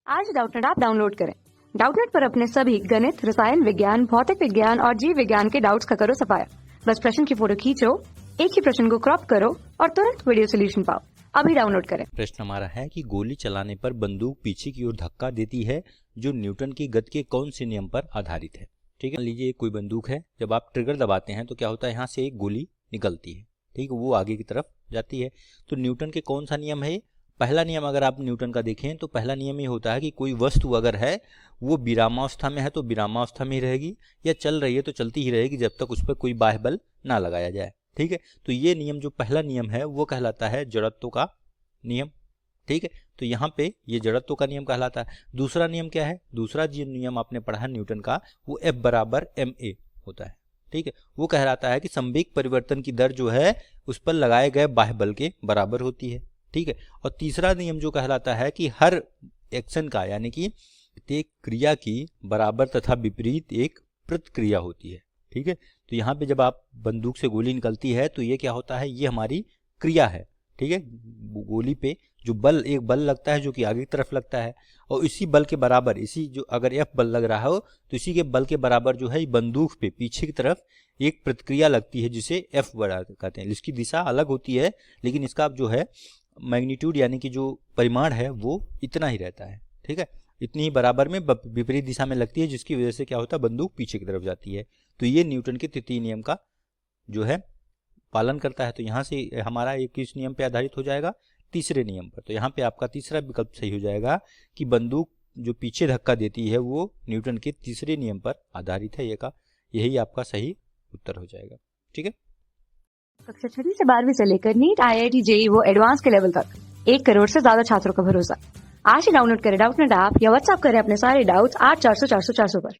आज Doubtnut app download करें। Doubtnut पर अपने सभी गणित, रसायन विज्ञान, भौतिक विज्ञान और जीव विज्ञान के डाउट्स का करो सफाया। बस प्रश्न की फोटो खींचो, एक ही प्रश्न को क्रॉप करो और तुरंत वीडियो सोल्यूशन पाओ। अभी डाउनलोड करें। प्रश्न हमारा है कि गोली चलाने पर बंदूक पीछे की ओर धक्का देती है जो न्यूटन की गति के कौन से नियम पर आधारित है। ठीक है, मान लीजिए कोई बंदूक है, जब आप ट्रिगर दबाते हैं तो क्या होता है, यहाँ से एक गोली निकलती है। ठीक है, वो आगे की तरफ जाती है। तो न्यूटन के कौन सा नियम है? पहला नियम अगर आप न्यूटन का देखें तो पहला नियम ये होता है कि कोई वस्तु अगर है वो विरामावस्था में है तो विरामावस्था में ही रहेगी, या चल रही है तो चलती ही रहेगी जब तक उस पर कोई बाह्य बल ना लगाया जाए। ठीक है, तो ये नियम जो पहला नियम है वो कहलाता है जड़त्व का नियम। ठीक है, तो यहाँ पे ये जड़त्व का नियम कहलाता है। दूसरा नियम क्या है? दूसरा जो नियम आपने पढ़ा है न्यूटन का, वो F बराबर ma होता है। ठीक है, वो कहलाता है कि संवेग परिवर्तन की दर जो है उस पर लगाए गए बाह्य बल के बराबर होती है। ठीक है, और तीसरा नियम जो कहलाता है कि हर एक्शन का, यानी कि प्रत्येक क्रिया की बराबर तथा विपरीत एक प्रतिक्रिया होती है। ठीक है, तो यहाँ पे जब आप बंदूक से गोली निकलती है तो ये क्या होता है, ये हमारी क्रिया है। ठीक है, गोली पे जो बल, एक बल लगता है जो कि आगे की तरफ लगता है, और इसी बल के बराबर, इसी जो अगर F बल लग रहा हो तो इसी के बल के बराबर जो है बंदूक पे पीछे की तरफ एक प्रतिक्रिया लगती है जिसे F बड़ा कहते हैं। इसकी दिशा अलग होती है लेकिन इसका जो है मैग्नीट्यूड, यानी कि जो परिमाण है वो इतना ही रहता है। ठीक है, इतनी ही बराबर में विपरीत दिशा में लगती है, जिसकी वजह से क्या होता है, बंदूक पीछे की तरफ जाती है। तो ये न्यूटन के तृतीय नियम का जो है पालन करता है। तो यहाँ से हमारा एक किस नियम पे आधारित हो जाएगा? तीसरे नियम पर। तो यहाँ पे आपका तीसरा विकल्प सही हो जाएगा कि बंदूक जो पीछे धक्का देती है वो न्यूटन के तीसरे नियम पर आधारित है। यही आपका सही उत्तर हो जाएगा। ठीक है, कक्षा 6 से 12वीं से लेकर नीट, IIT, JEE वो एडवांस के लेवल तक 1 करोड़ से ज्यादा छात्रों का भरोसा। आज ही डाउनलोड करें डाउटनेट ऐप या व्हाट्सएप करें अपने सारे डाउट्स 8400 400 400 पर।